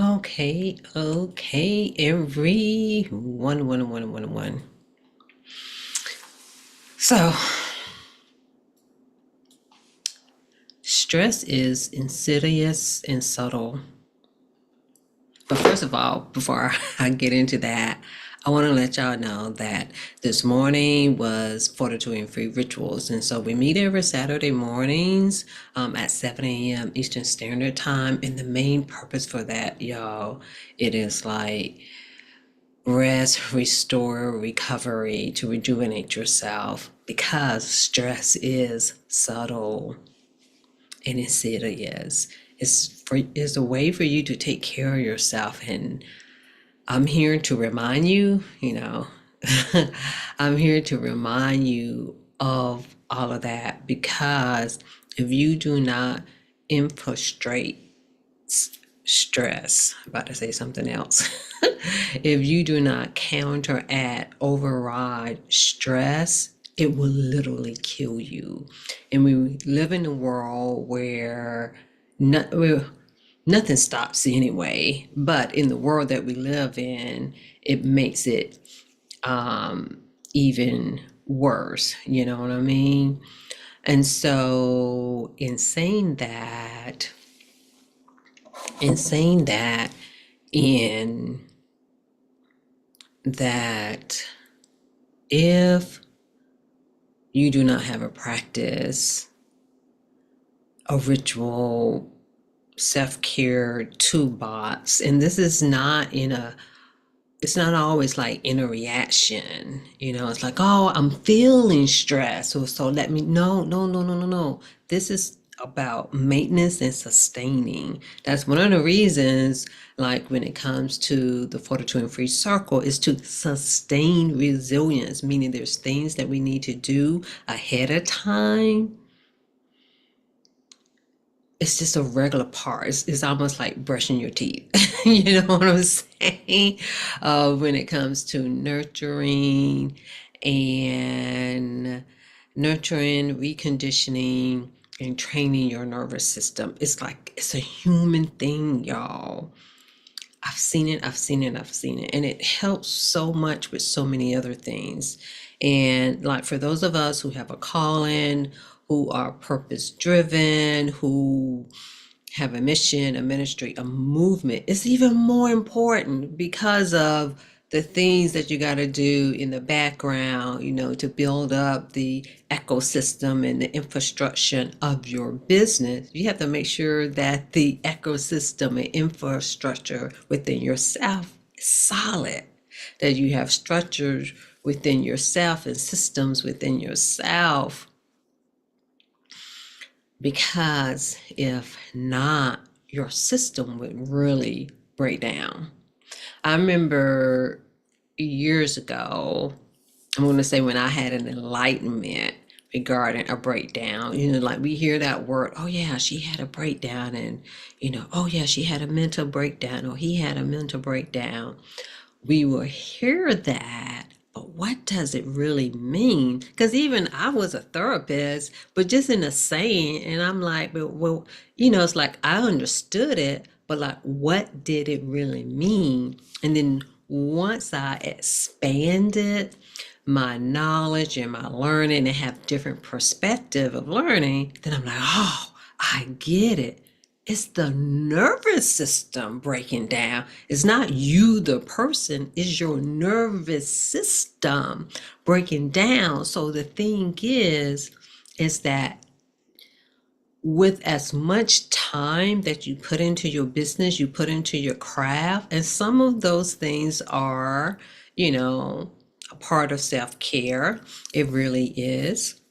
Okay, everyone. So, stress is insidious and subtle. But first of all, before I get into that, I want to let y'all know that this morning was Fortitude Free Rituals. And so we meet every Saturday mornings at 7 a.m. Eastern Standard Time. And the main purpose for that, y'all, it is like rest, restore, recovery to rejuvenate yourself because stress is subtle and insidious. It's a way for you to take care of yourself. And I'm here to remind you, I'm here to remind you of all of that because if you do not infiltrate stress, I'm about to say something else. If you do not counteract, override stress, it will literally kill you. And we live in a world where nothing stops anyway, but in the world that we live in, it makes it even worse. You know what I mean? And so, in that if you do not have a practice, a ritual, self-care toolbox, and this is not it's not always like in a reaction, it's like, oh, I'm feeling stressed, so let me, no. This is about maintenance and sustaining. That's one of the reasons, like when it comes to the Fortitude Free Circle, is to sustain resilience, meaning there's things that we need to do ahead of time. It's just a regular part. It's almost like brushing your teeth. You know what I'm saying? When it comes to and nurturing, reconditioning, and training your nervous system. It's a human thing, y'all. I've seen it. And it helps so much with so many other things. And like for those of us who have a calling, who are purpose driven, who have a mission, a ministry, a movement, it's even more important because of the things that you got to do in the background, to build up the ecosystem and the infrastructure of your business. You have to make sure that the ecosystem and infrastructure within yourself is solid, that you have structures within yourself and systems within yourself. Because if not, your system would really break down. I remember years ago, I'm going to say when I had an enlightenment regarding a breakdown, like we hear that word, oh yeah, she had a breakdown, and, oh yeah, she had a mental breakdown, or he had a mental breakdown. We will hear that, but what does it really mean? Because even I was a therapist, but just in a saying, and I'm like, well, it's like I understood it, but like, what did it really mean? And then once I expanded my knowledge and my learning and have different perspective of learning, then I'm like, oh, I get it. It's the nervous system breaking down. It's not you, the person, it's your nervous system breaking down. So the thing is that with as much time that you put into your business, you put into your craft, and some of those things are, a part of self-care. It really is.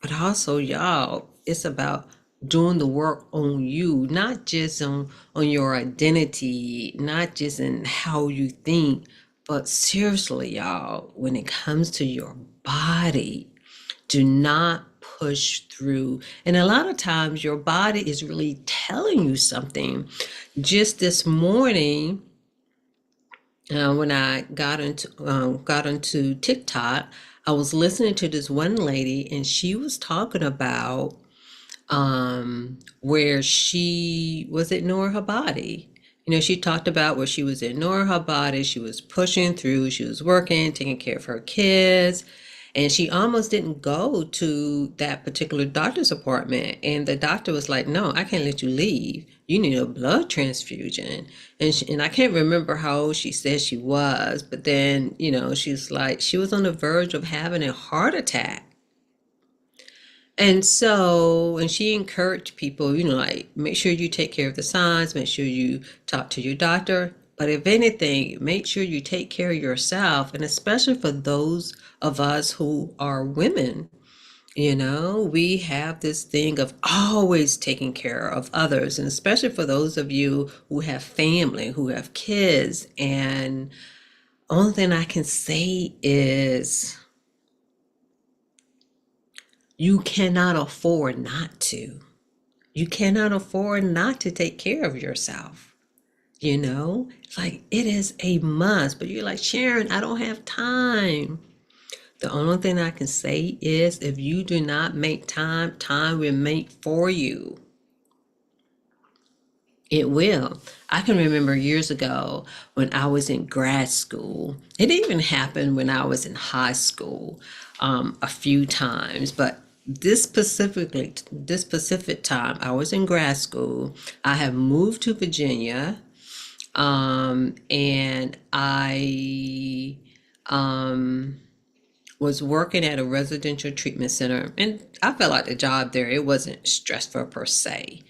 But also, y'all, it's about doing the work on you, not just on your identity, not just in how you think, but seriously, y'all, when it comes to your body, do not push through. And a lot of times your body is really telling you something. Just this morning, when I got into TikTok, I was listening to this one lady, and she was talking about where she was ignoring her body. She talked about where she was ignoring her body, she was pushing through, she was working, taking care of her kids, and she almost didn't go to that particular doctor's appointment. And the doctor was like, "No, I can't let you leave. You need a blood transfusion." And I can't remember how old she said she was, but then, she's like, she was on the verge of having a heart attack. And she encouraged people, like, make sure you take care of the signs, make sure you talk to your doctor. But if anything, make sure you take care of yourself. And especially for those of us who are women, we have this thing of always taking care of others. And especially for those of you who have family, who have kids. And only thing I can say is you cannot afford not to. You cannot afford not to take care of yourself. It's like it is a must, but you're like, Sharon, I don't have time. The only thing I can say is if you do not make time, time will make for you. It will. I can remember years ago when I was in grad school. It even happened when I was in high school, a few times, but this specific time, I was in grad school. I had moved to Virginia, and I was working at a residential treatment center, and I felt like the job there, it wasn't stressful per se.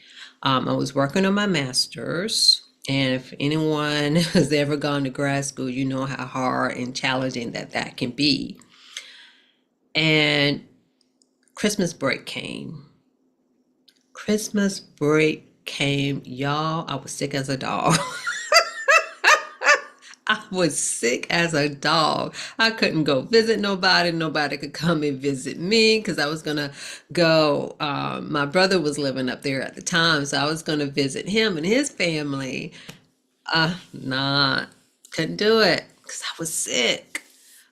I was working on my master's, and if anyone has ever gone to grad school, you know how hard and challenging that can be. And Christmas break came. Christmas break came, y'all. I was sick as a dog. I was sick as a dog. I couldn't go visit nobody. Nobody could come and visit me because I was gonna go. My brother was living up there at the time, so I was gonna visit him and his family. Nah, couldn't do it because I was sick.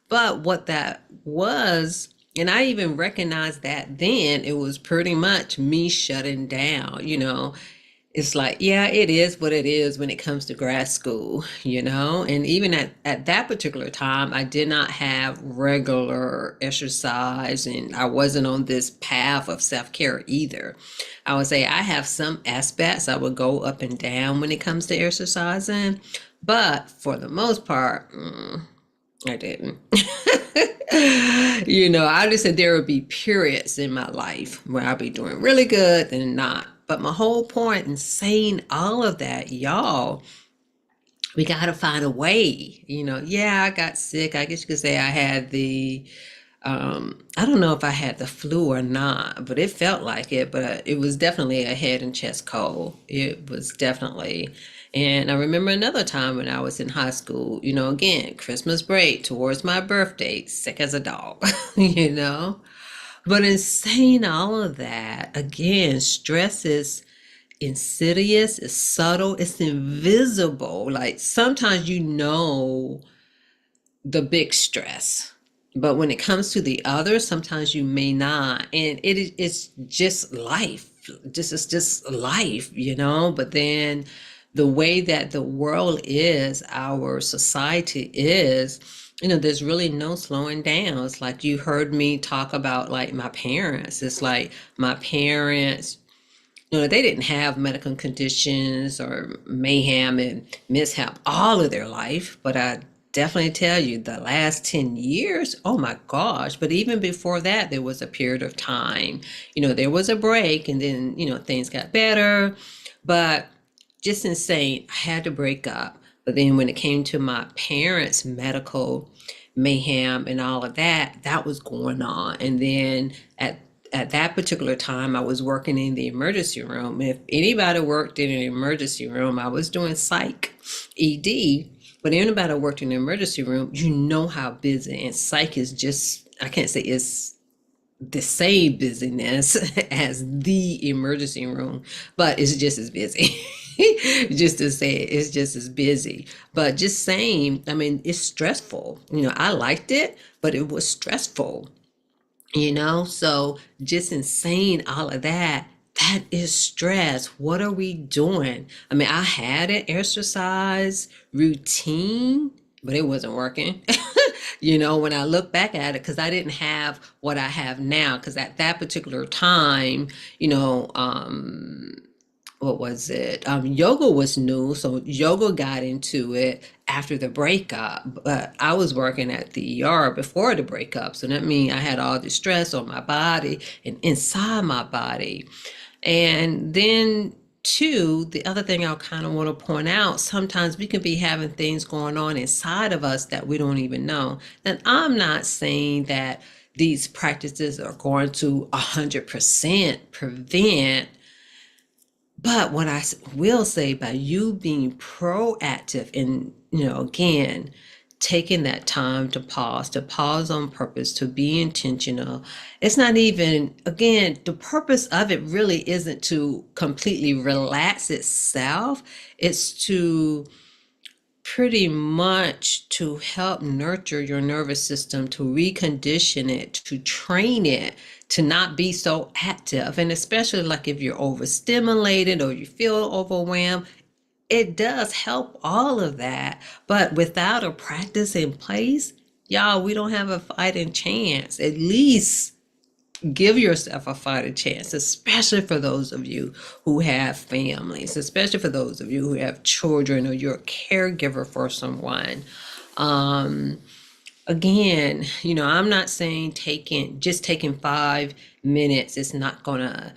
But what that was, and I even recognized that then, it was pretty much me shutting down. It's like, yeah, it is what it is when it comes to grad school. And even at that particular time, I did not have regular exercise and I wasn't on this path of self-care either. I would say I have some aspects I would go up and down when it comes to exercising, but for the most part, I didn't. I just said there would be periods in my life where I'll be doing really good and not. But my whole point in saying all of that, y'all, we got to find a way. Yeah, I got sick. I guess you could say I had I don't know if I had the flu or not, but it felt like it. But it was definitely a head and chest cold. It was definitely. And I remember another time when I was in high school, again, Christmas break towards my birthday, sick as a dog, you know? But in saying all of that, again, stress is insidious, it's subtle, it's invisible. Like sometimes the big stress, but when it comes to the others, sometimes you may not. And it's just life. It's just life. But then the way that the world is, our society is, there's really no slowing down. It's like you heard me talk about like my parents. It's like my parents, they didn't have medical conditions or mayhem and mishap all of their life, but I definitely tell you the last 10 years, oh my gosh. But even before that, there was a period of time, there was a break and then, things got better. But just insane, I had to break up. But then when it came to my parents' medical mayhem and all of that, that was going on. And then at that particular time, I was working in the emergency room. If anybody worked in an emergency room, I was doing psych ED, but anybody worked in the emergency room, you know how busy. And psych is just, I can't say it's the same busyness as the emergency room, but it's just as busy. Just to say it's just as busy. But just saying, I mean, it's stressful. I liked it, but it was stressful. So just in saying all of that, that is stress. What are we doing? I mean, I had an exercise routine, but it wasn't working. When I look back at it, because I didn't have what I have now, because at that particular time, you know, what was it? Yoga was new, so yoga got into it after the breakup. But I was working at the ER before the breakup, so that means I had all the stress on my body and inside my body. And then, two, the other thing I kind of want to point out, sometimes we can be having things going on inside of us that we don't even know. And I'm not saying that these practices are going to 100% prevent, but what I will say, by you being proactive and, again, taking that time to pause on purpose, to be intentional. It's not even, again, the purpose of it really isn't to completely relax itself. It's to pretty much to help nurture your nervous system, to recondition it, to train it to not be so active. And especially like if you're overstimulated or you feel overwhelmed, it does help all of that. But without a practice in place, y'all, we don't have a fighting chance. At least give yourself a fighting chance, especially for those of you who have families, especially for those of you who have children or you're a caregiver for someone. Um, Again, I'm not saying taking 5 minutes is not gonna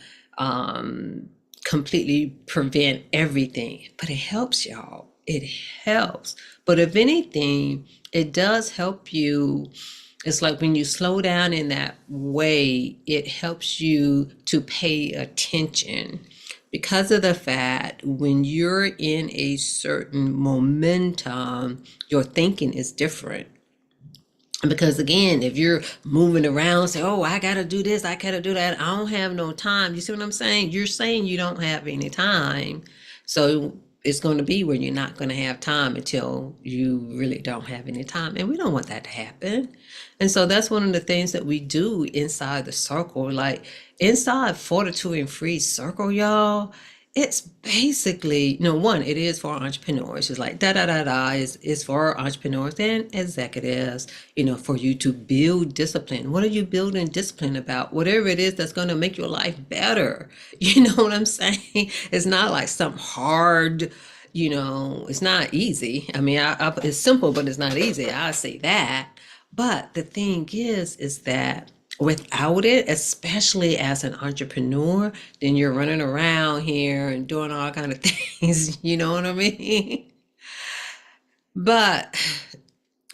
completely prevent everything, but it helps, y'all. It helps. But if anything, it does help you. It's like when you slow down in that way, it helps you to pay attention, because of the fact when you're in a certain momentum, your thinking is different. Because again, if you're moving around, say, oh, I gotta do this, I gotta do that, I don't have no time. You see what I'm saying? You're saying you don't have any time. So it's going to be where you're not going to have time until you really don't have any time. And we don't want that to happen. And so that's one of the things that we do inside the circle. Like inside Fortitude and Free Circle, y'all, it's basically, one, it is for entrepreneurs. It's like da da da da is for entrepreneurs and executives, for you to build discipline. What are you building discipline about? Whatever it is that's going to make your life better. You know what I'm saying? It's not like something hard, it's not easy. I mean, it's simple, but it's not easy. I say that. But the thing is that without it, especially as an entrepreneur, then you're running around here and doing all kind of things, you know what I mean? But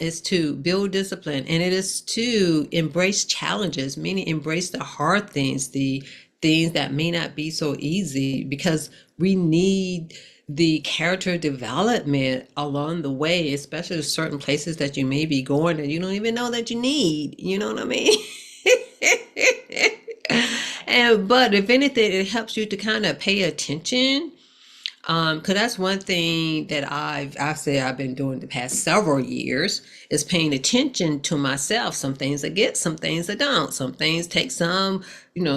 it's to build discipline, and it is to embrace challenges, meaning embrace the hard things, the things that may not be so easy, because we need the character development along the way, especially certain places that you may be going that you don't even know that you need, you know what I mean? And but if anything, it helps you to kind of pay attention. Because that's one thing that I've said I've been doing the past several years, is paying attention to myself. Some things I get, some things I don't. Some things take some,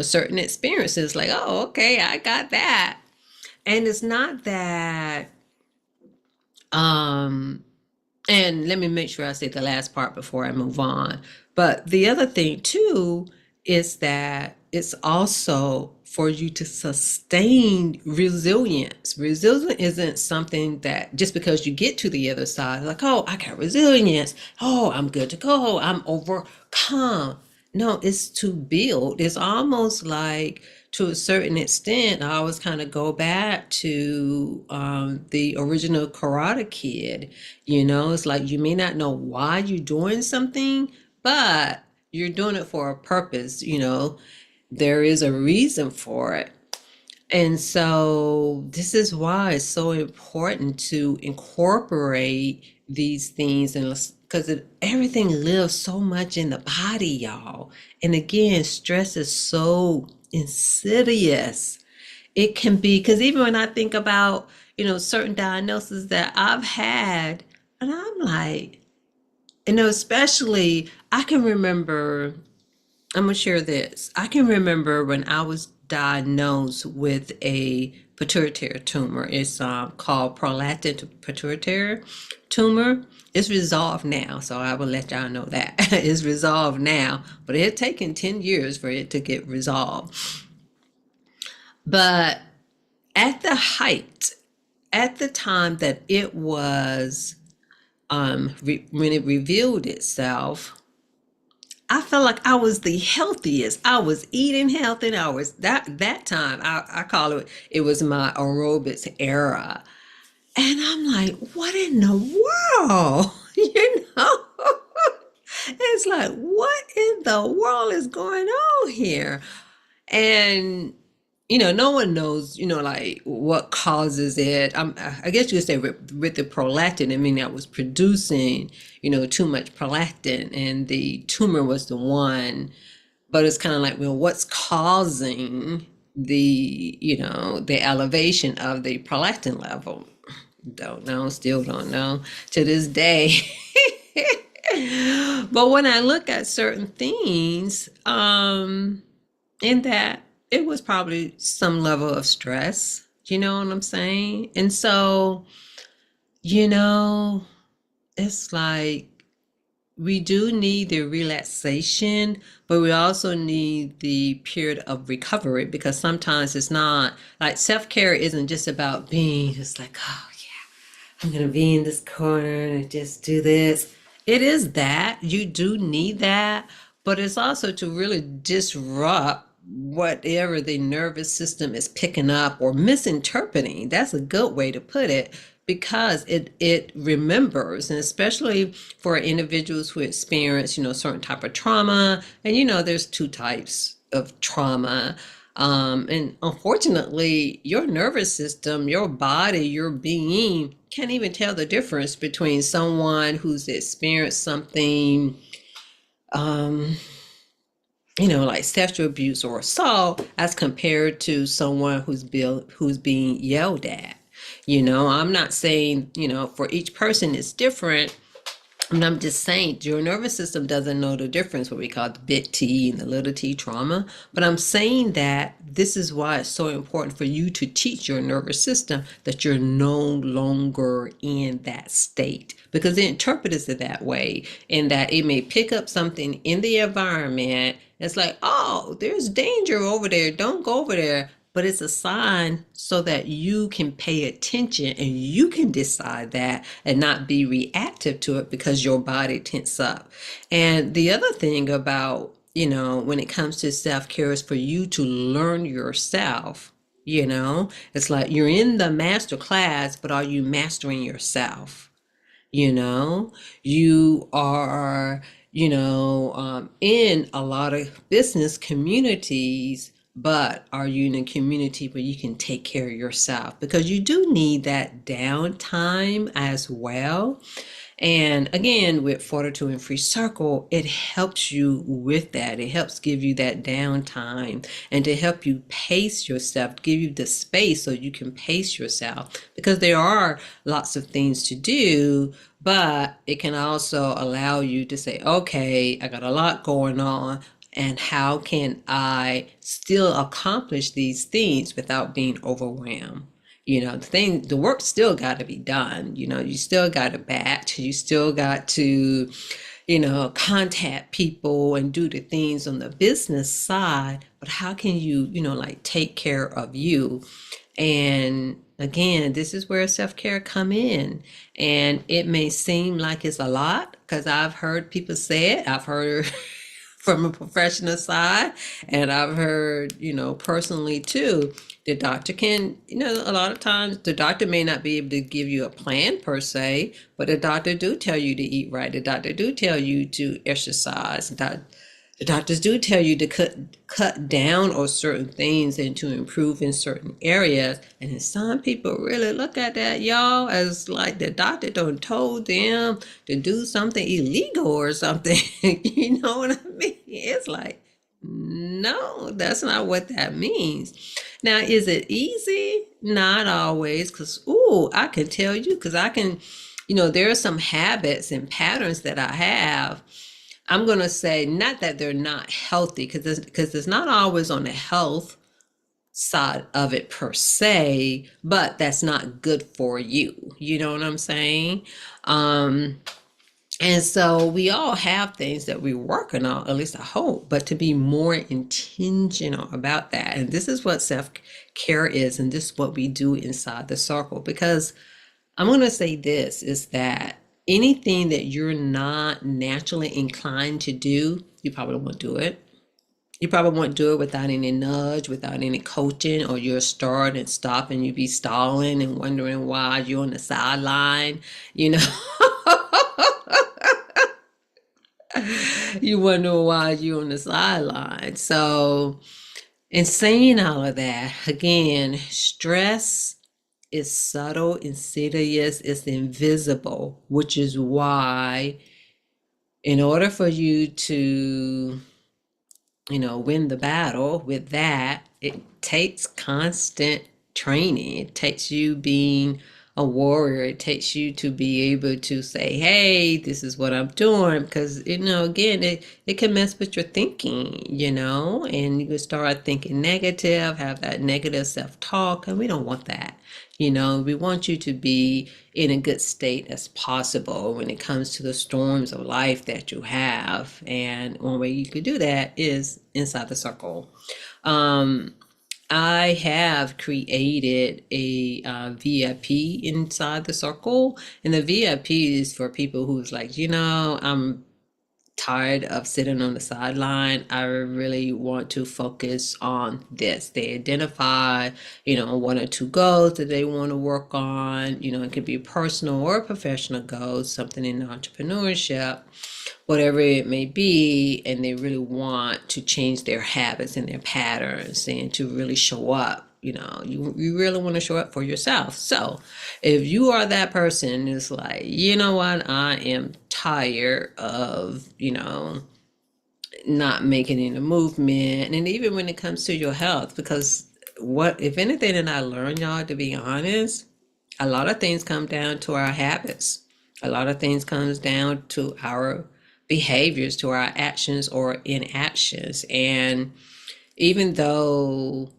certain experiences. Like, oh, okay, I got that. And it's not that. Um, and let me make sure I say the last part before I move on. But the other thing too is that it's also for you to sustain resilience. Resilience isn't something that just because you get to the other side, like, oh, I got resilience. Oh, I'm good to go. I'm overcome. No, it's to build. It's almost like, to a certain extent, I always kind of go back to the original Karate Kid. It's like you may not know why you're doing something, but you're doing it for a purpose. There is a reason for it. And so this is why it's so important to incorporate these things, and because everything lives so much in the body, y'all. And again, stress is so insidious. It can be, because even when I think about, certain diagnoses that I've had, and I'm like, especially I can remember, I'm gonna share this. I can remember when I was diagnosed with a pituitary tumor. It's called prolactin pituitary tumor. It's resolved now, so I will let y'all know that. It's resolved now, but it had taken 10 years for it to get resolved. But at the height, at the time that it was, when it revealed itself, I felt like I was the healthiest. I was eating healthy. And I was that time. I call it. It was my aerobics era, and I'm like, what in the world? You know, it's like, what in the world is going on here? And no one knows, like what causes it. I guess you could say with the prolactin, I mean, I was producing, too much prolactin, and the tumor was the one. But it's kind of like, well, what's causing the elevation of the prolactin level? Don't know, still don't know to this day. But when I look at certain things, in that it was probably some level of stress, you know what I'm saying? And so, you know, it's like we do need the relaxation, but we also need the period of recovery, because sometimes it's not like self-care isn't just about being just like, oh yeah, I'm gonna be in this corner and just do this. It is that you do need that, but it's also to really disrupt whatever the nervous system is picking up or misinterpreting. That's a good way to put it, because it remembers, and especially for individuals who experience certain type of trauma. And there's two types of trauma. And unfortunately, your nervous system, your body, your being can't even tell the difference between someone who's experienced something, um, like sexual abuse or assault, as compared to someone who's being yelled at. I'm not saying, for each person it's different, and I'm just saying your nervous system doesn't know the difference, what we call the big T and the little t trauma. But I'm saying that this is why it's so important for you to teach your nervous system that you're no longer in that state, because it interprets it that way, and that it may pick up something in the environment. It's like, oh, there's danger over there. Don't go over there. But it's a sign so that you can pay attention and you can decide that and not be reactive to it because your body tense up. And the other thing about, when it comes to self-care is for you to learn yourself. It's like you're in the master class, but are you mastering yourself? You are, in a lot of business communities, but are you in a community where you can take care of yourself? Because you do need that downtime as well. And again, with Fortitude Free Circle, it helps you with that. It helps give you that downtime and to help you pace yourself, give you the space so you can pace yourself, because there are lots of things to do, but it can also allow you to say, okay, I got a lot going on, and how can I still accomplish these things without being overwhelmed? The work still got to be done. You still got to batch, you still got to, contact people and do the things on the business side. But how can you, like take care of you? And again, this is where self-care come in. And it may seem like it's a lot, because I've heard people say it. I've heard from a professional side, and I've heard, personally too. The doctor can, a lot of times the doctor may not be able to give you a plan per se, but the doctor do tell you to eat right. The doctor do tell you to exercise. The doctors do tell you to cut down on certain things and to improve in certain areas. And then some people really look at that, y'all, as like the doctor done told them to do something illegal or something. You know what I mean? It's like, no, that's not what that means. Now, is it easy? Not always, because, ooh, I can tell you, because I can, there are some habits and patterns that I have. I'm going to say, not that they're not healthy, because it's not always on the health side of it per se, but that's not good for you. You know what I'm saying? Um, and so we all have things that we're working on, at least I hope, but to be more intentional about that. And this is what self-care is, and this is what we do inside the circle. Because I'm going to say this is that anything that you're not naturally inclined to do, you probably won't do it. You probably won't do it without any nudge, without any coaching, or you'll start and stop and you be stalling and wondering why you're on the sideline, you know. You wonder why you're on the sideline. So, in saying all of that, again, stress is subtle, insidious, it's invisible, which is why, in order for you to win the battle with that, it takes constant training. It takes you being a warrior. It takes you to be able to say, hey, this is what I'm doing. Because, again, it can mess with your thinking, and you can start thinking negative, have that negative self-talk, and we don't want that. We want you to be in a good state as possible when it comes to the storms of life that you have. And one way you could do that is inside the circle. I have created a VIP inside the circle, and the VIP is for people who's like, I'm tired of sitting on the sideline. I really want to focus on this. They identify, one or two goals that they want to work on. It could be personal or professional goals, something in entrepreneurship, whatever it may be, and they really want to change their habits and their patterns and to really show up. You really want to show up for yourself. So if you are that person who's like, you know what, I am tired of, not making any movement. And even when it comes to your health, because what, if anything that I learned, y'all, to be honest, a lot of things come down to our habits. A lot of things comes down to our behaviors, to our actions or inactions. And even though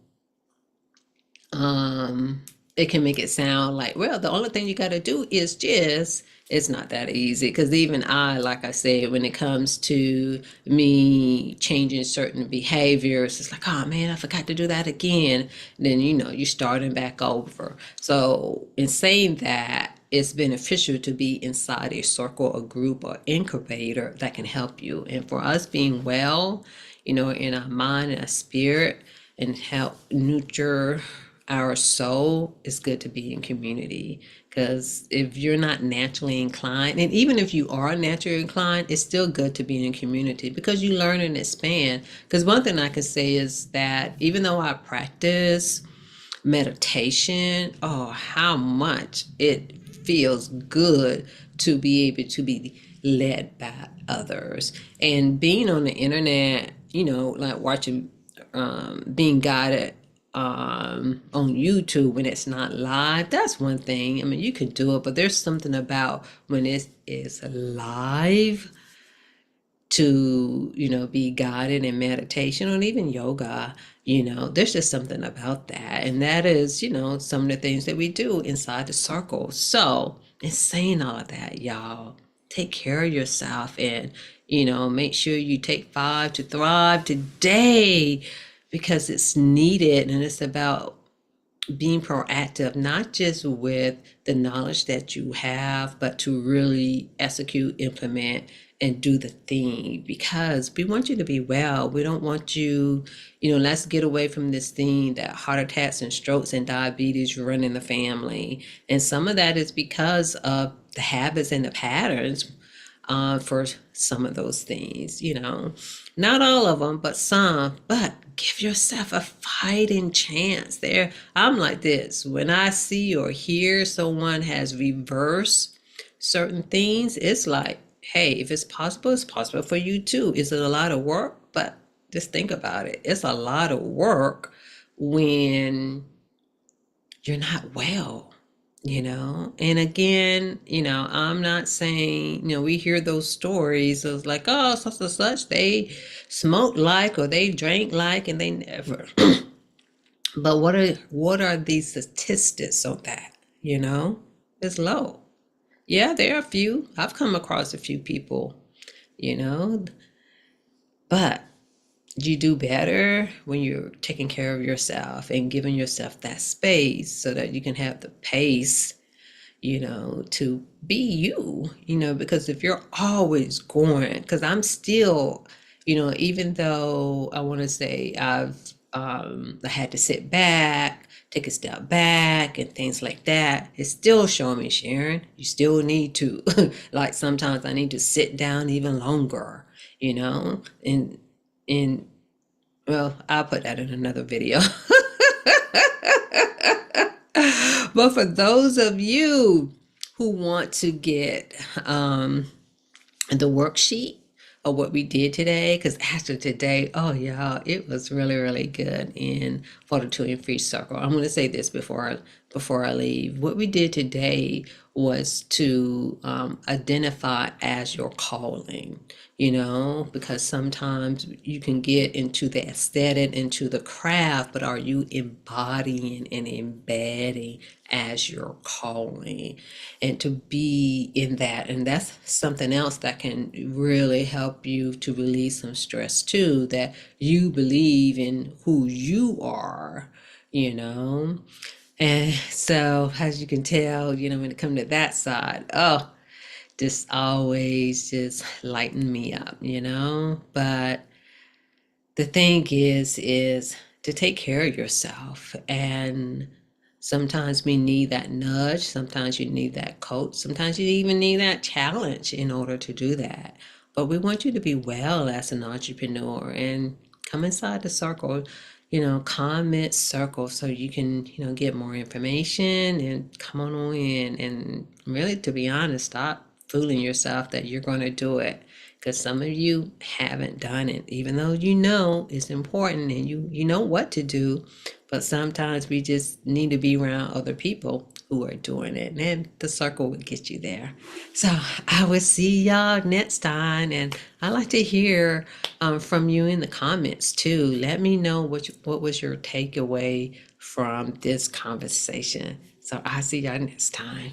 it can make it sound like, well, the only thing you got to do is just, it's not that easy. Because even I, like I said, when it comes to me changing certain behaviors, it's like, oh man, I forgot to do that again. And then, you're starting back over. So in saying that, it's beneficial to be inside a circle, a group, or incubator that can help you. And for us being well, in our mind and our spirit, and help nurture our soul, it's good to be in community. Because if you're not naturally inclined, and even if you are naturally inclined, it's still good to be in community because you learn and expand. Because one thing I can say is that even though I practice meditation, oh, how much it feels good to be able to be led by others. And being on the internet, like watching, being guided on YouTube when it's not live, that's one thing. I mean, you can do it, but there's something about when it is live to, be guided in meditation or even yoga, there's just something about that. And that is, some of the things that we do inside the circle. So in saying all of that, y'all, take care of yourself and, make sure you take 5 to thrive today because it's needed. And it's about being proactive, not just with the knowledge that you have, but to really execute, implement, and do the thing because we want you to be well. We don't want you, let's get away from this thing that heart attacks and strokes and diabetes run in the family. And some of that is because of the habits and the patterns for some of those things, not all of them, but some. But give yourself a fighting chance there. I'm like this. When I see or hear someone has reversed certain things, it's like, hey, if it's possible for you too. Is it a lot of work? But just think about it. It's a lot of work when you're not well. And again, I'm not saying, we hear those stories of like, oh, such and such, they smoked like, or they drank like, and they never But what are these statistics on that? You know, it's low. Yeah, there are a few. I've come across a few people, you know, but you do better when you're taking care of yourself and giving yourself that space so that you can have the pace, to be you, because if you're always going, because I'm still, even though I want to say I had to sit back, take a step back and things like that, it's still showing me, Sharon, you still need to, like sometimes I need to sit down even longer, and well, I'll put that in another video. But for those of you who want to get the worksheet of what we did today, because after today, oh yeah, it was really, really good in Fortitude Free Circle. I'm going to say this before I leave. What we did today was to identify as your calling, because sometimes you can get into the aesthetic, into the craft, but are you embodying and embedding as your calling, and to be in that? And that's something else that can really help you to release some stress too, that you believe in who you are, you know. And so, as you can tell, when it comes to that side, oh, just always just lighten me up, But the thing is to take care of yourself. And sometimes we need that nudge. Sometimes you need that coach. Sometimes you even need that challenge in order to do that. But we want you to be well as an entrepreneur, and come inside the circle, comment circle, so you can, get more information and come on in. And really, to be honest, stop fooling yourself that you're going to do it, because some of you haven't done it, even though it's important and you know what to do. But sometimes we just need to be around other people who are doing it, and the circle will get you there. So I will see y'all next time, and I like to hear from you in the comments too. Let me know what was your takeaway from this conversation. So I'll see y'all next time.